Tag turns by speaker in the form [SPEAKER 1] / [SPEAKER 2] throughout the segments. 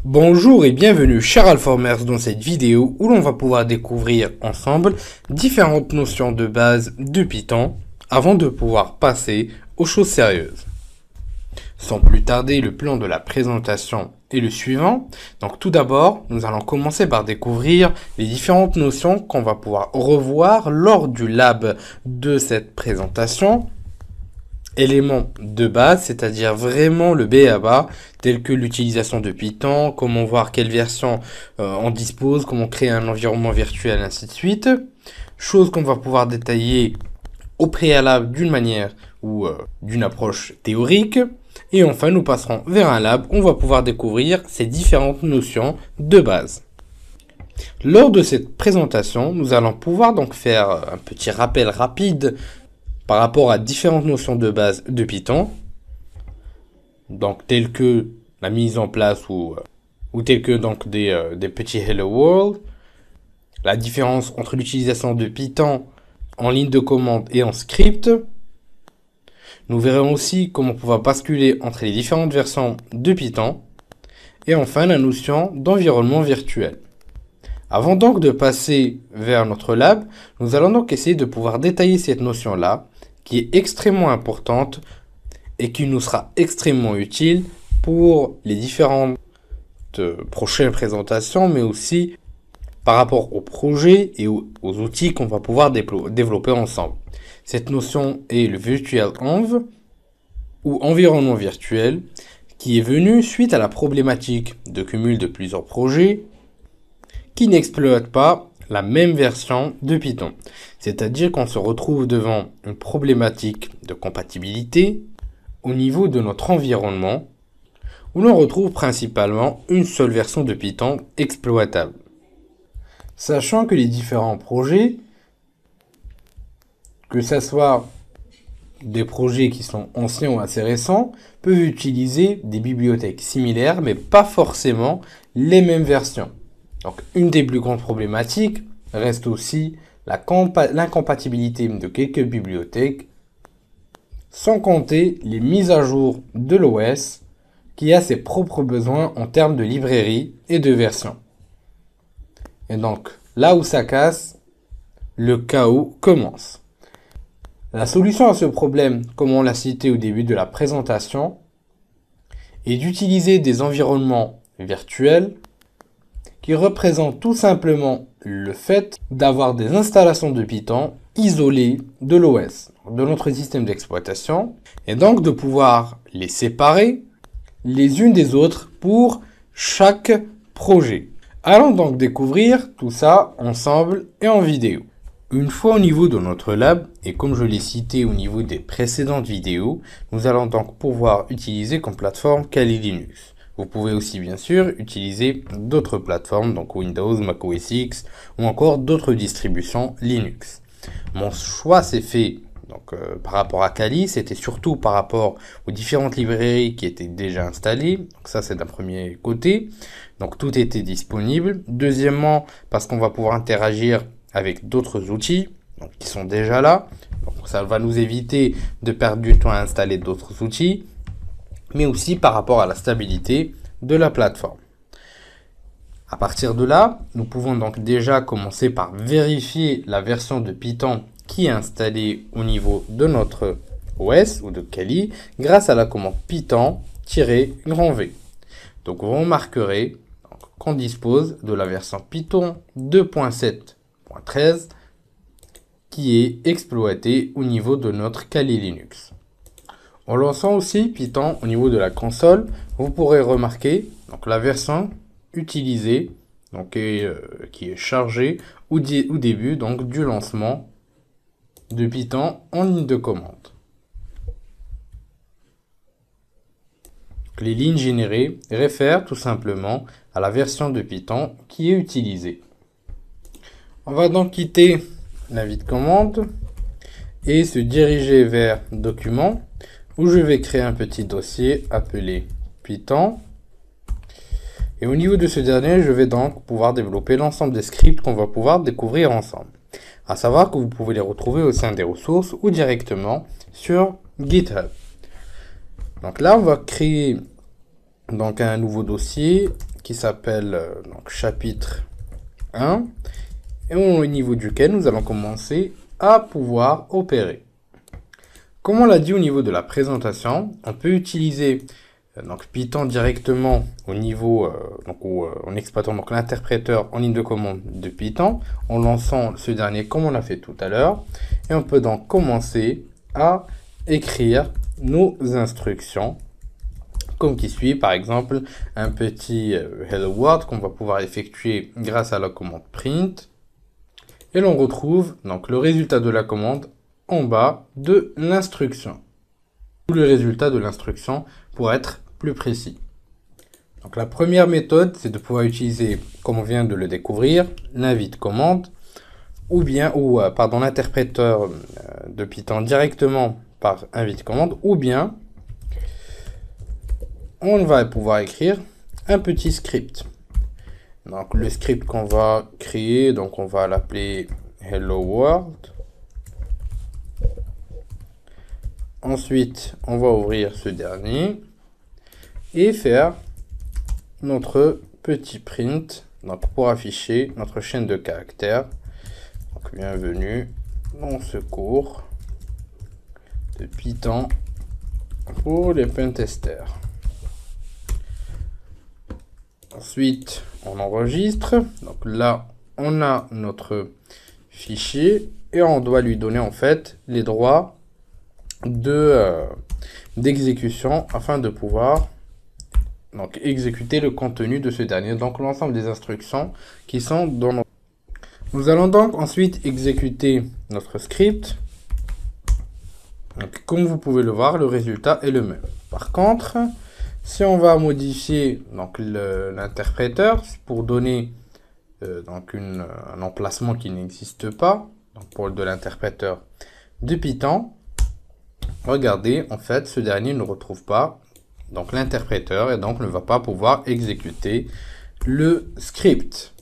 [SPEAKER 1] Bonjour et bienvenue chers Alformers dans cette vidéo où l'on va pouvoir découvrir ensemble différentes notions de base de Python avant de pouvoir passer aux choses sérieuses. Sans plus tarder, le plan de la présentation est le suivant. Donc tout d'abord, nous allons commencer par découvrir les différentes notions qu'on va pouvoir revoir lors du lab de cette présentation. Éléments de base, c'est-à-dire vraiment le b.a.-ba, tels que l'utilisation de Python, comment voir quelle version on dispose, comment créer un environnement virtuel, ainsi de suite. Choses qu'on va pouvoir détailler au préalable d'une manière ou d'une approche théorique. Et enfin, nous passerons vers un lab où on va pouvoir découvrir ces différentes notions de base. Lors de cette présentation, nous allons pouvoir donc faire un petit rappel rapide par rapport à différentes notions de base de Python, donc telles que la mise en place ou telles que donc des petits Hello World, la différence entre l'utilisation de Python en ligne de commande et en script. Nous verrons aussi comment pouvoir basculer entre les différentes versions de Python, et enfin la notion d'environnement virtuel. Avant donc de passer vers notre lab, nous allons donc essayer de pouvoir détailler cette notion-là, qui est extrêmement importante et qui nous sera extrêmement utile pour les différentes prochaines présentations, mais aussi par rapport aux projets et aux outils qu'on va pouvoir développer ensemble. Cette notion est le Virtual Env, ou environnement virtuel, qui est venu suite à la problématique de cumul de plusieurs projets qui n'exploitent pas la même version de Python. C'est-à-dire qu'on se retrouve devant une problématique de compatibilité au niveau de notre environnement, où l'on retrouve principalement une seule version de Python exploitable. Sachant que les différents projets, que ce soit des projets qui sont anciens ou assez récents, peuvent utiliser des bibliothèques similaires, mais pas forcément les mêmes versions. Donc, une des plus grandes problématiques reste aussi l'incompatibilité de quelques bibliothèques, sans compter les mises à jour de l'OS qui a ses propres besoins en termes de librairie et de version. Et donc, là où ça casse, le chaos commence. La solution à ce problème, comme on l'a cité au début de la présentation, est d'utiliser des environnements virtuels qui représente tout simplement le fait d'avoir des installations de Python isolées de l'OS, de notre système d'exploitation, et donc de pouvoir les séparer les unes des autres pour chaque projet. Allons donc découvrir tout ça ensemble et en vidéo. Une fois au niveau de notre lab, et comme je l'ai cité au niveau des précédentes vidéos, nous allons donc pouvoir utiliser comme plateforme Kali Linux. Vous pouvez aussi bien sûr utiliser d'autres plateformes, donc Windows, Mac OS X ou encore d'autres distributions Linux. Mon choix s'est fait donc, par rapport à Kali, c'était surtout par rapport aux différentes librairies qui étaient déjà installées. Donc ça c'est d'un premier côté, donc tout était disponible. Deuxièmement, parce qu'on va pouvoir interagir avec d'autres outils donc, qui sont déjà là. Donc ça va nous éviter de perdre du temps à installer d'autres outils, mais aussi par rapport à la stabilité de la plateforme. À partir de là, nous pouvons donc déjà commencer par vérifier la version de Python qui est installée au niveau de notre OS ou de Kali grâce à la commande python-v. Donc vous remarquerez qu'on dispose de la version Python 2.7.13 qui est exploitée au niveau de notre Kali Linux. En lançant aussi Python au niveau de la console, vous pourrez remarquer donc, la version utilisée donc, qui est chargée au début donc, du lancement de Python en ligne de commande. Les lignes générées réfèrent tout simplement à la version de Python qui est utilisée. On va donc quitter la vie de commande et se diriger vers Documents, où je vais créer un petit dossier appelé Python. Et au niveau de ce dernier, je vais donc pouvoir développer l'ensemble des scripts qu'on va pouvoir découvrir ensemble. À savoir que vous pouvez les retrouver au sein des ressources ou directement sur GitHub. Donc là, on va créer donc un nouveau dossier qui s'appelle donc chapitre 1 et au niveau duquel nous allons commencer à pouvoir opérer. Comme on l'a dit au niveau de la présentation, on peut utiliser donc Python directement au niveau en exploitant donc l'interpréteur en ligne de commande de Python, en lançant ce dernier comme on l'a fait tout à l'heure, et on peut donc commencer à écrire nos instructions comme qui suit, par exemple un petit hello world qu'on va pouvoir effectuer grâce à la commande print, et l'on retrouve donc le résultat de la commande en bas de l'instruction, ou le résultat de l'instruction pour être plus précis. Donc la première méthode, c'est de pouvoir utiliser, comme on vient de le découvrir, l'invite commande, l'interpréteur de Python directement par invite commande, ou bien on va pouvoir écrire un petit script. Donc le script qu'on va créer, donc on va l'appeler hello world. Ensuite, on va ouvrir ce dernier et faire notre petit print, donc pour afficher notre chaîne de caractères. Donc bienvenue dans ce cours de Python pour les pentesters. Ensuite, on enregistre. Donc là, on a notre fichier et on doit lui donner en fait les droits d'exécution afin de pouvoir donc exécuter le contenu de ce dernier. Donc l'ensemble des instructions qui sont dans notre... Nous allons donc ensuite exécuter notre script. Donc, comme vous pouvez le voir, le résultat est le même. Par contre, si on va modifier donc l'interpréteur pour donner un emplacement qui n'existe pas, donc pour de l'interpréteur de Python, regardez, en fait, ce dernier ne retrouve pas donc l'interpréteur et donc ne va pas pouvoir exécuter le script.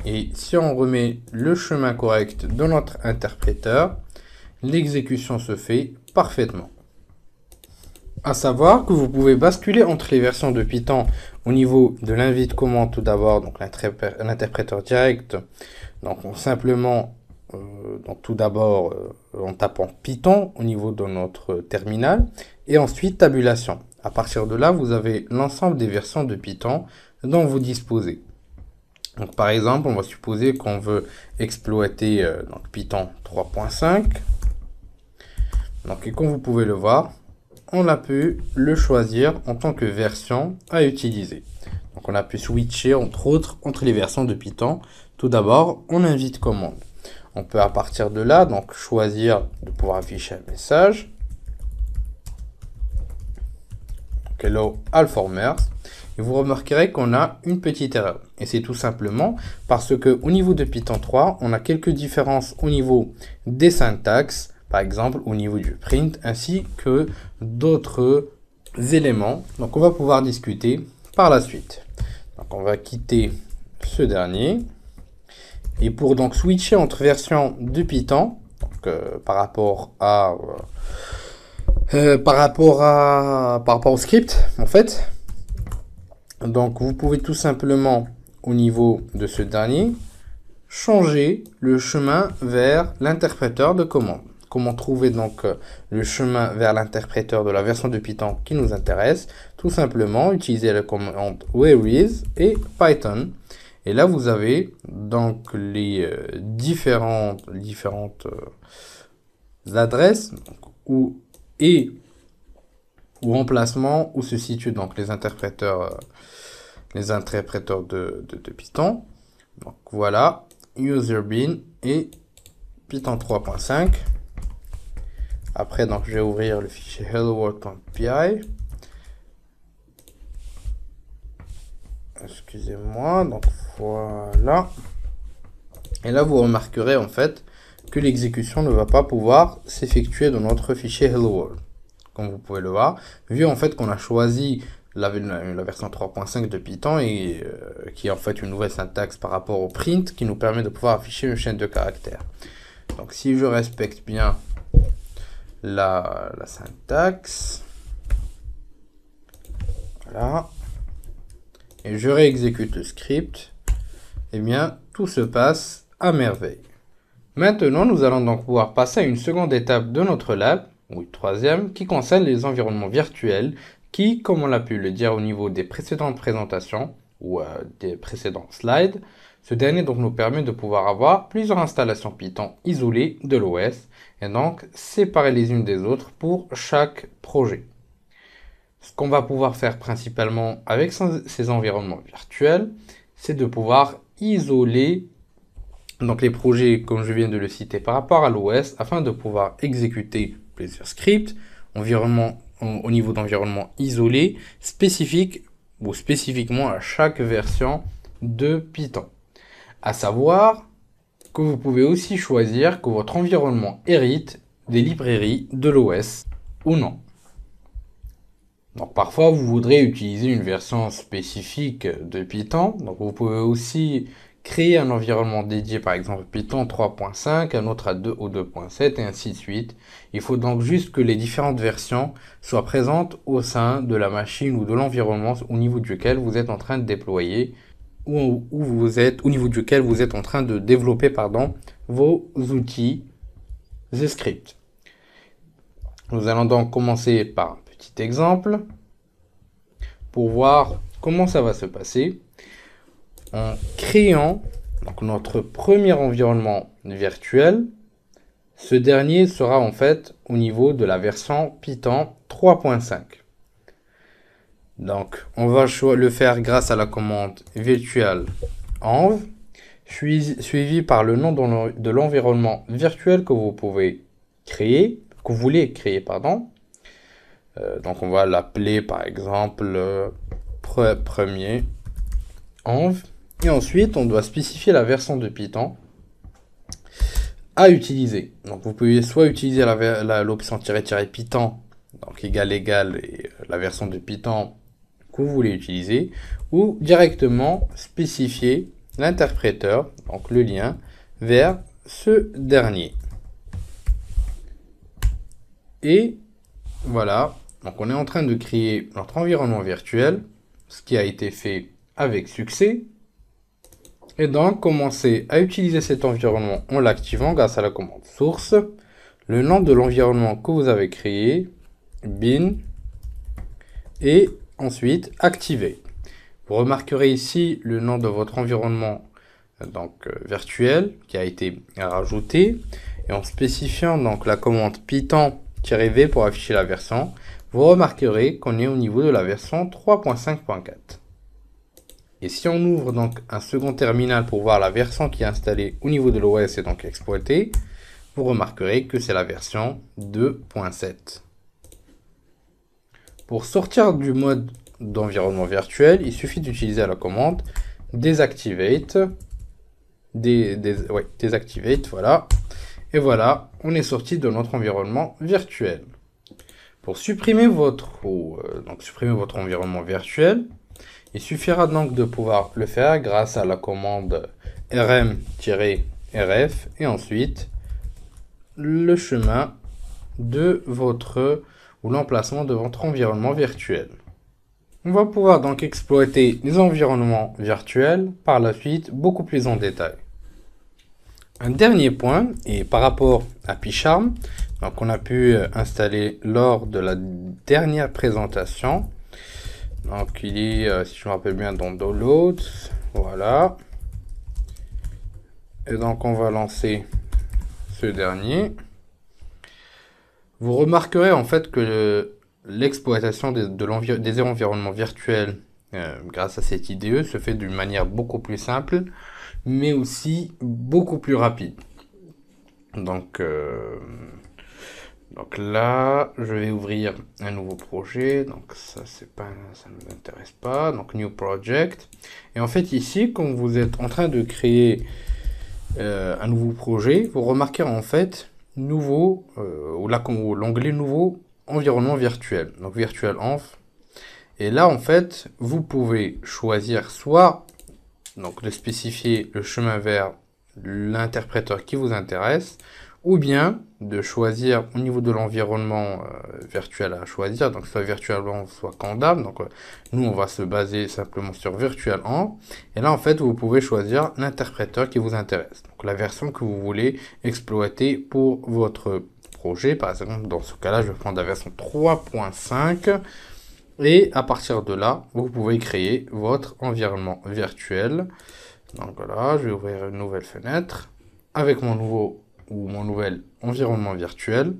[SPEAKER 1] Et si on remet le chemin correct de notre interpréteur, l'exécution se fait parfaitement. À savoir que vous pouvez basculer entre les versions de Python au niveau de l'invite commande tout d'abord, donc l'interpréteur direct, donc simplement tout d'abord en tapant Python au niveau de notre terminal et ensuite tabulation. À partir de là, vous avez l'ensemble des versions de Python dont vous disposez. Donc par exemple, on va supposer qu'on veut exploiter donc Python 3.5. Donc et comme vous pouvez le voir, on a pu le choisir en tant que version à utiliser. Donc on a pu switcher entre autres entre les versions de Python. Tout d'abord, on invite commande. On peut à partir de là donc choisir de pouvoir afficher un message. Donc, hello Alformers. Et vous remarquerez qu'on a une petite erreur. Et c'est tout simplement parce que au niveau de Python 3, on a quelques différences au niveau des syntaxes, par exemple au niveau du print, ainsi que d'autres éléments. Donc on va pouvoir discuter par la suite. Donc on va quitter ce dernier. Et pour donc switcher entre versions de Python, donc, par rapport au script, en fait, donc vous pouvez tout simplement au niveau de ce dernier changer le chemin vers l'interpréteur de commande. Comment trouver donc le chemin vers l'interpréteur de la version de Python qui nous intéresse? Tout simplement utiliser la commande whereis et Python. Et là vous avez donc les différentes adresses ou emplacements où se situent donc les interpréteurs de Python. Donc voilà, userbin et Python 3.5. Après, donc, je vais ouvrir le fichier helloworld.py. Excusez-moi, donc voilà. Et là, vous remarquerez en fait que l'exécution ne va pas pouvoir s'effectuer dans notre fichier hello world. Comme vous pouvez le voir, vu en fait qu'on a choisi la version 3.5 de Python et qui est en fait une nouvelle syntaxe par rapport au print qui nous permet de pouvoir afficher une chaîne de caractères. Donc si je respecte bien la syntaxe, voilà, et je réexécute le script, eh bien, tout se passe à merveille. Maintenant, nous allons donc pouvoir passer à une seconde étape de notre lab, ou une troisième, qui concerne les environnements virtuels, qui, comme on l'a pu le dire au niveau des précédentes présentations, ou des précédents slides, ce dernier donc nous permet de pouvoir avoir plusieurs installations Python isolées de l'OS, et donc séparer les unes des autres pour chaque projet. Ce qu'on va pouvoir faire principalement avec ces environnements virtuels, c'est de pouvoir isoler donc les projets, comme je viens de le citer, par rapport à l'OS, afin de pouvoir exécuter plusieurs scripts au niveau d'environnement isolé, spécifique ou spécifiquement à chaque version de Python. À savoir que vous pouvez aussi choisir que votre environnement hérite des librairies de l'OS ou non. Donc parfois vous voudrez utiliser une version spécifique de Python, donc vous pouvez aussi créer un environnement dédié, par exemple Python 3.5, un autre à 2 ou 2.7 et ainsi de suite. Il faut donc juste que les différentes versions soient présentes au sein de la machine ou de l'environnement au niveau duquel vous êtes en train de déployer ou au niveau duquel vous êtes en train de développer vos outils et scripts. Nous allons donc commencer par un petit exemple pour voir comment ça va se passer. En créant donc notre premier environnement virtuel, ce dernier sera en fait au niveau de la version Python 3.5. Donc on va le faire grâce à la commande virtualenv suivi par le nom de l'environnement virtuel que vous pouvez créer, que vous voulez créer, pardon. Donc on va l'appeler par exemple premier env. Et ensuite, on doit spécifier la version de Python à utiliser. Donc, vous pouvez soit utiliser l'option "-python", donc égal et la version de Python que vous voulez utiliser, ou directement spécifier l'interpréteur, donc le lien, vers ce dernier. Et voilà, donc on est en train de créer notre environnement virtuel, ce qui a été fait avec succès. Et donc, commencer à utiliser cet environnement en l'activant grâce à la commande source, le nom de l'environnement que vous avez créé, bin, et ensuite activer. Vous remarquerez ici le nom de votre environnement virtuel qui a été rajouté. Et en spécifiant donc la commande python-v pour afficher la version, vous remarquerez qu'on est au niveau de la version 3.5.4. Et si on ouvre donc un second terminal pour voir la version qui est installée au niveau de l'OS et donc exploitée, vous remarquerez que c'est la version 2.7. Pour sortir du mode d'environnement virtuel, il suffit d'utiliser la commande deactivate, deactivate, voilà. Et voilà, on est sorti de notre environnement virtuel. Pour supprimer votre environnement virtuel, il suffira donc de pouvoir le faire grâce à la commande rm-rf et ensuite le chemin de l'emplacement de votre environnement virtuel. On va pouvoir donc exploiter les environnements virtuels par la suite beaucoup plus en détail. Un dernier point, et par rapport à PyCharm, donc on a pu installer lors de la dernière présentation. Donc il est, si je me rappelle bien, dans Downloads, voilà. Et donc on va lancer ce dernier. Vous remarquerez en fait que l'exploitation des environnements virtuels grâce à cette IDE se fait d'une manière beaucoup plus simple, mais aussi beaucoup plus rapide. Donc là, je vais ouvrir un nouveau projet. Donc ça ne nous intéresse pas. Donc New Project. Et en fait ici, quand vous êtes en train de créer un nouveau projet, vous remarquez en fait l'onglet nouveau environnement virtuel. Donc virtual env. Et là en fait, vous pouvez choisir soit de spécifier le chemin vers l'interpréteur qui vous intéresse, ou bien de choisir au niveau de l'environnement virtuel à choisir, donc soit virtualement, soit Condam. Donc nous, on va se baser simplement sur VirtualEnv. Et là, en fait, vous pouvez choisir l'interpréteur qui vous intéresse, donc la version que vous voulez exploiter pour votre projet. Par exemple, dans ce cas-là, je vais prendre la version 3.5. Et à partir de là, vous pouvez créer votre environnement virtuel. Donc voilà, je vais ouvrir une nouvelle fenêtre avec mon nouvel environnement virtuel.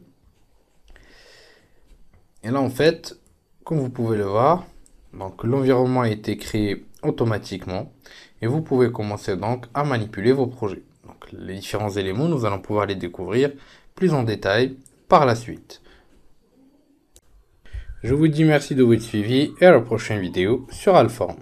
[SPEAKER 1] Et là, en fait, comme vous pouvez le voir, donc l'environnement a été créé automatiquement et vous pouvez commencer donc à manipuler vos projets. Donc les différents éléments, nous allons pouvoir les découvrir plus en détail par la suite. Je vous dis merci de votre suivi et à la prochaine vidéo sur Alform.